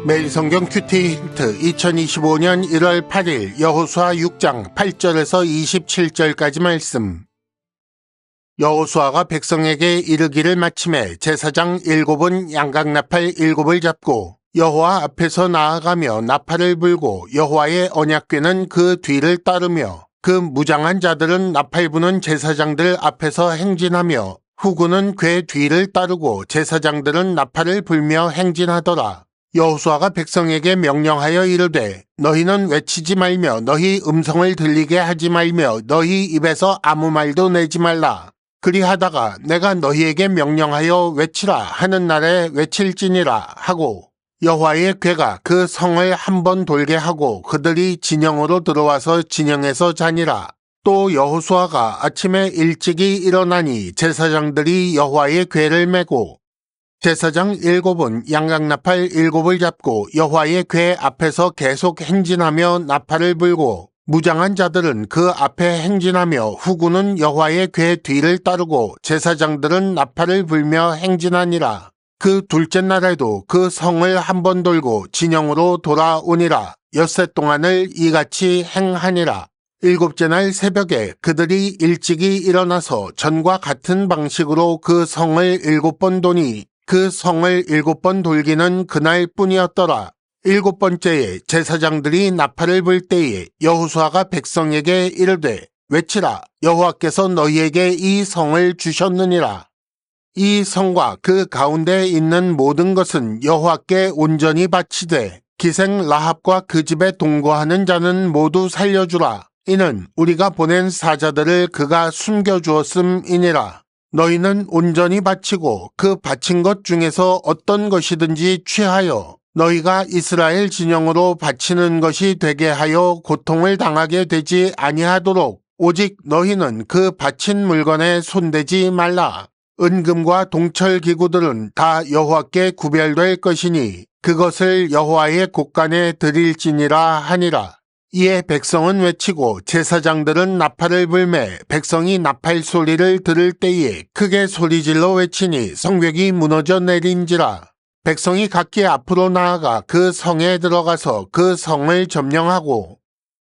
매일 성경 큐티 힌트 2025년 1월 8일 여호수아 6장 8절에서 27절까지 말씀. 여호수아가 백성에게 이르기를 마침에 제사장 7은 양각나팔 7을 잡고 여호와 앞에서 나아가며 나팔을 불고 여호와의 언약궤는 그 뒤를 따르며 그 무장한 자들은 나팔 부는 제사장들 앞에서 행진하며 후군은 궤 뒤를 따르고 제사장들은 나팔을 불며 행진하더라. 여호수아가 백성에게 명령하여 이르되 너희는 외치지 말며 너희 음성을 들리게 하지 말며 너희 입에서 아무 말도 내지 말라. 그리하다가 내가 너희에게 명령하여 외치라 하는 날에 외칠지니라 하고 여호와의 궤가 그 성을 한 번 돌게 하고 그들이 진영으로 들어와서 진영에서 자니라. 또 여호수아가 아침에 일찍이 일어나니 제사장들이 여호와의 궤를 메고 제사장 7은 양각나팔 7을 잡고 여호와의 궤 앞에서 계속 행진하며 나팔을 불고 무장한 자들은 그 앞에 행진하며 후군은 여호와의 궤 뒤를 따르고 제사장들은 나팔을 불며 행진하니라. 그 둘째 날에도 그 성을 한 번 돌고 진영으로 돌아오니라. 엿새 동안을 이같이 행하니라. 7째 날 새벽에 그들이 일찍이 일어나서 전과 같은 방식으로 그 성을 7번 도니 그 성을 7번 돌기는 그날뿐이었더라. 7번째에 제사장들이 나팔을 불 때에 여호수아가 백성에게 이르되 외치라. 여호와께서 너희에게 이 성을 주셨느니라. 이 성과 그 가운데 있는 모든 것은 여호와께 온전히 바치되 기생 라합과 그 집에 동거하는 자는 모두 살려주라. 이는 우리가 보낸 사자들을 그가 숨겨주었음이니라. 너희는 온전히 바치고 그 바친 것 중에서 어떤 것이든지 취하여 너희가 이스라엘 진영으로 바치는 것이 되게 하여 고통을 당하게 되지 아니하도록 오직 너희는 그 바친 물건에 손대지 말라. 은금과 동철 기구들은 다 여호와께 구별될 것이니 그것을 여호와의 곳간에 드릴지니라 하니라. 이에 백성은 외치고 제사장들은 나팔을 불매 백성이 나팔 소리를 들을 때에 크게 소리질러 외치니 성벽이 무너져 내린지라. 백성이 각기 앞으로 나아가 그 성에 들어가서 그 성을 점령하고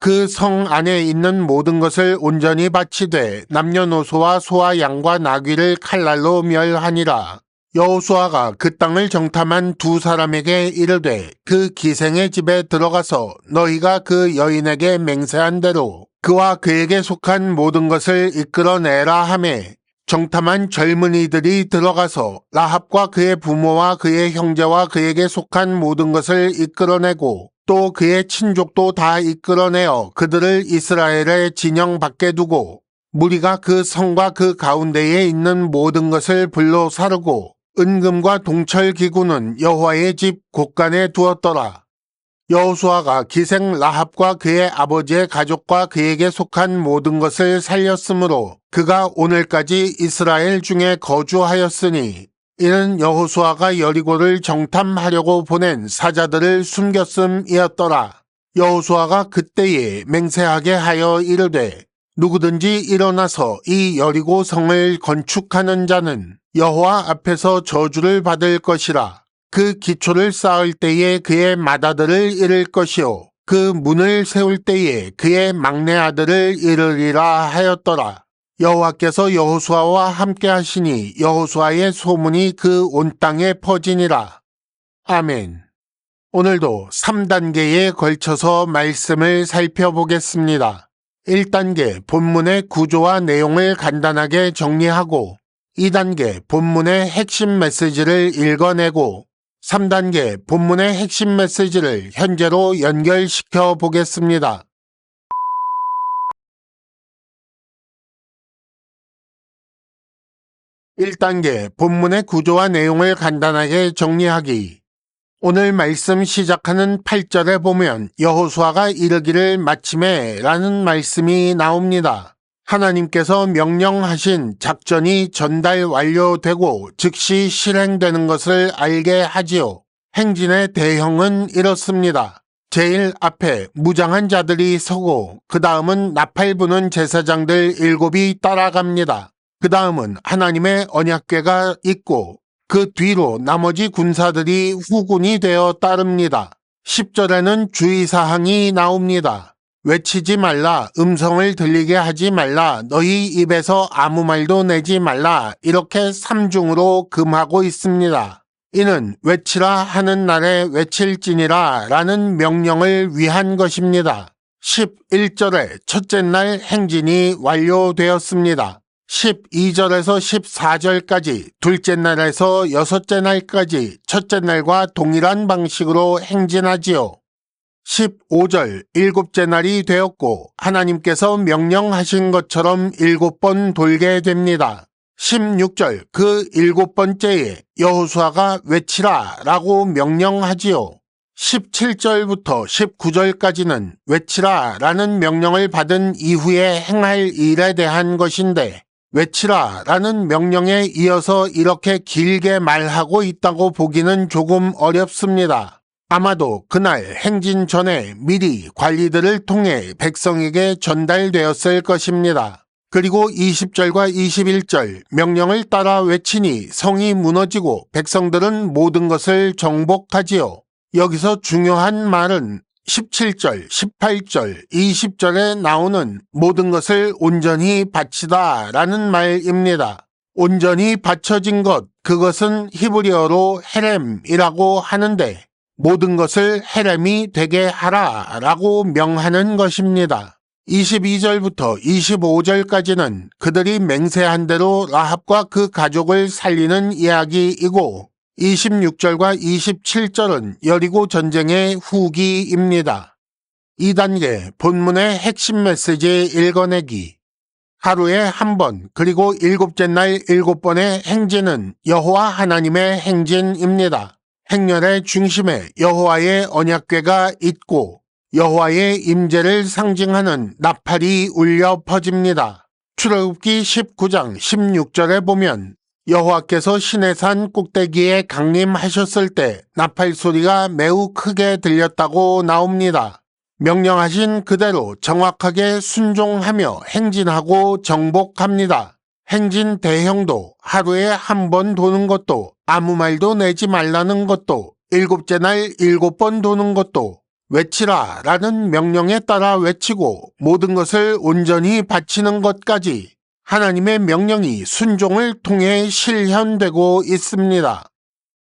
그 성 안에 있는 모든 것을 온전히 바치되 남녀노소와 소와 양과 나귀를 칼날로 멸하니라. 여호수아가 그 땅을 정탐한 두 사람에게 이르되 그 기생의 집에 들어가서 너희가 그 여인에게 맹세한 대로 그와 그에게 속한 모든 것을 이끌어내라 하매 정탐한 젊은이들이 들어가서 라합과 그의 부모와 그의 형제와 그에게 속한 모든 것을 이끌어내고 또 그의 친족도 다 이끌어내어 그들을 이스라엘의 진영 밖에 두고 무리가 그 성과 그 가운데에 있는 모든 것을 불로 사르고 은금과 동철 기구는 여호와의 집 곳간에 두었더라. 여호수아가 기생 라합과 그의 아버지의 가족과 그에게 속한 모든 것을 살렸으므로 그가 오늘까지 이스라엘 중에 거주하였으니 이는 여호수아가 여리고를 정탐하려고 보낸 사자들을 숨겼음이었더라. 여호수아가 그때에 맹세하게 하여 이르되 누구든지 일어나서 이 여리고 성을 건축하는 자는 여호와 앞에서 저주를 받을 것이라. 그 기초를 쌓을 때에 그의 맏아들을 잃을 것이요 그 문을 세울 때에 그의 막내 아들을 잃으리라 하였더라. 여호와께서 여호수아와 함께 하시니 여호수아의 소문이 그 온 땅에 퍼지니라. 아멘. 오늘도 3단계에 걸쳐서 말씀을 살펴보겠습니다. 1단계 본문의 구조와 내용을 간단하게 정리하고 2단계 본문의 핵심 메시지를 읽어내고 3단계 본문의 핵심 메시지를 현재로 연결시켜 보겠습니다. 1단계 본문의 구조와 내용을 간단하게 정리하기. 오늘 말씀 시작하는 8절에 보면 여호수아가 이르기를 마침에 라는 말씀이 나옵니다. 하나님께서 명령하신 작전이 전달 완료되고 즉시 실행되는 것을 알게 하지요. 행진의 대형은 이렇습니다. 제일 앞에 무장한 자들이 서고 그 다음은 나팔 부는 제사장들 7이 따라갑니다. 그 다음은 하나님의 언약궤가 있고 그 뒤로 나머지 군사들이 후군이 되어 따릅니다. 10절에는 주의사항이 나옵니다. 외치지 말라, 음성을 들리게 하지 말라, 너희 입에서 아무 말도 내지 말라, 이렇게 삼중으로 금하고 있습니다. 이는 외치라 하는 날에 외칠지니라 라는 명령을 위한 것입니다. 11절에 첫째 날 행진이 완료되었습니다. 12절에서 14절까지 둘째 날에서 여섯째 날까지 첫째 날과 동일한 방식으로 행진하지요. 15절 일곱째 날이 되었고 하나님께서 명령하신 것처럼 7번 돌게 됩니다. 16절 그 7번째에 여호수아가 외치라 라고 명령하지요. 17절부터 19절까지는 외치라 라는 명령을 받은 이후에 행할 일에 대한 것인데 외치라 라는 명령에 이어서 이렇게 길게 말하고 있다고 보기는 조금 어렵습니다. 아마도 그날 행진 전에 미리 관리들을 통해 백성에게 전달되었을 것입니다. 그리고 20절과 21절 명령을 따라 외치니 성이 무너지고 백성들은 모든 것을 정복하지요. 여기서 중요한 말은 17절, 18절, 20절에 나오는 모든 것을 온전히 바치다 라는 말입니다. 온전히 바쳐진 것, 그것은 히브리어로 헤렘이라고 하는데 모든 것을 헤렘이 되게 하라 라고 명하는 것입니다. 22절부터 25절까지는 그들이 맹세한 대로 라합과 그 가족을 살리는 이야기이고 26절과 27절은 여리고 전쟁의 후기입니다. 2단계 본문의 핵심 메시지 읽어내기. 하루에 한 번 그리고 일곱째 날 7번의 행진은 여호와 하나님의 행진입니다. 행렬의 중심에 여호와의 언약궤가 있고 여호와의 임재를 상징하는 나팔이 울려 퍼집니다. 출애굽기 19장 16절에 보면 여호와께서 시내산 꼭대기에 강림하셨을 때 나팔 소리가 매우 크게 들렸다고 나옵니다. 명령하신 그대로 정확하게 순종하며 행진하고 정복합니다. 행진 대형도 하루에 한 번 도는 것도 아무 말도 내지 말라는 것도 일곱째 날 7번 도는 것도 외치라 라는 명령에 따라 외치고 모든 것을 온전히 바치는 것까지 하나님의 명령이 순종을 통해 실현되고 있습니다.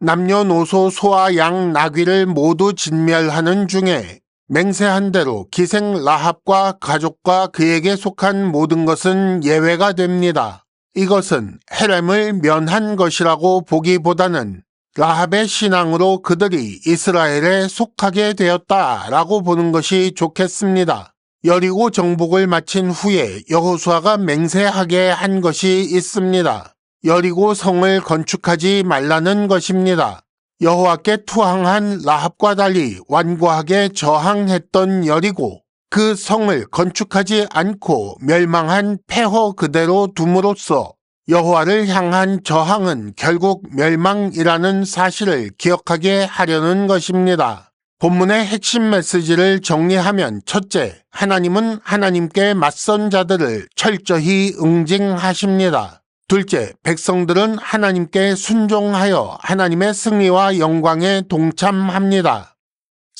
남녀노소 소와 양 나귀를 모두 진멸하는 중에 맹세한 대로 기생 라합과 가족과 그에게 속한 모든 것은 예외가 됩니다. 이것은 헤렘을 면한 것이라고 보기보다는 라합의 신앙으로 그들이 이스라엘에 속하게 되었다라고 보는 것이 좋겠습니다. 여리고 정복을 마친 후에 여호수아가 맹세하게 한 것이 있습니다. 여리고 성을 건축하지 말라는 것입니다. 여호와께 투항한 라합과 달리 완고하게 저항했던 여리고 그 성을 건축하지 않고 멸망한 폐허 그대로 둠으로써 여호와를 향한 저항은 결국 멸망이라는 사실을 기억하게 하려는 것입니다. 본문의 핵심 메시지를 정리하면 첫째, 하나님은 하나님께 맞선 자들을 철저히 응징하십니다. 둘째, 백성들은 하나님께 순종하여 하나님의 승리와 영광에 동참합니다.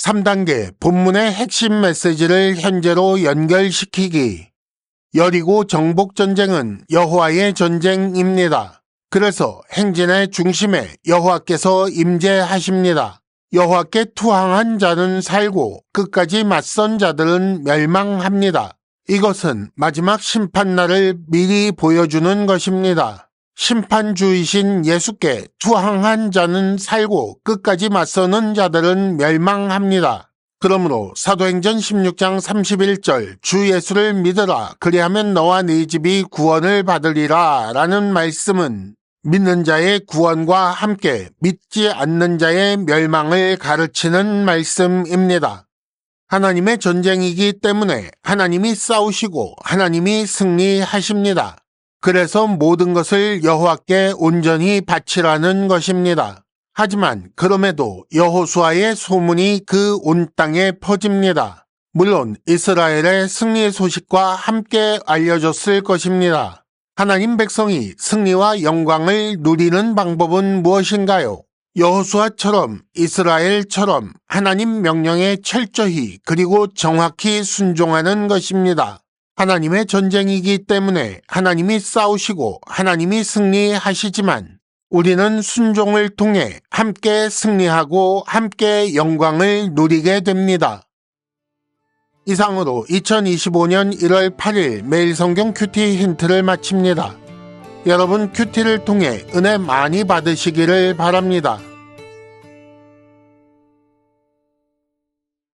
3단계, 본문의 핵심 메시지를 현재로 연결시키기. 여리고 정복전쟁은 여호와의 전쟁입니다. 그래서 행진의 중심에 여호와께서 임재하십니다. 여호와께 투항한 자는 살고 끝까지 맞선 자들은 멸망합니다. 이것은 마지막 심판날을 미리 보여주는 것입니다. 심판주이신 예수께 투항한 자는 살고 끝까지 맞서는 자들은 멸망합니다. 그러므로 사도행전 16장 31절 주 예수를 믿으라 그리하면 너와 네 집이 구원을 받으리라 라는 말씀은 믿는 자의 구원과 함께 믿지 않는 자의 멸망을 가르치는 말씀입니다. 하나님의 전쟁이기 때문에 하나님이 싸우시고 하나님이 승리하십니다. 그래서 모든 것을 여호와께 온전히 바치라는 것입니다. 하지만 그럼에도 여호수아의 소문이 그 온 땅에 퍼집니다. 물론 이스라엘의 승리 소식과 함께 알려졌을 것입니다. 하나님 백성이 승리와 영광을 누리는 방법은 무엇인가요? 여호수아처럼 이스라엘처럼 하나님 명령에 철저히 그리고 정확히 순종하는 것입니다. 하나님의 전쟁이기 때문에 하나님이 싸우시고 하나님이 승리하시지만 우리는 순종을 통해 함께 승리하고 함께 영광을 누리게 됩니다. 이상으로 2025년 1월 8일 매일 성경 큐티 힌트를 마칩니다. 여러분 큐티를 통해 은혜 많이 받으시기를 바랍니다.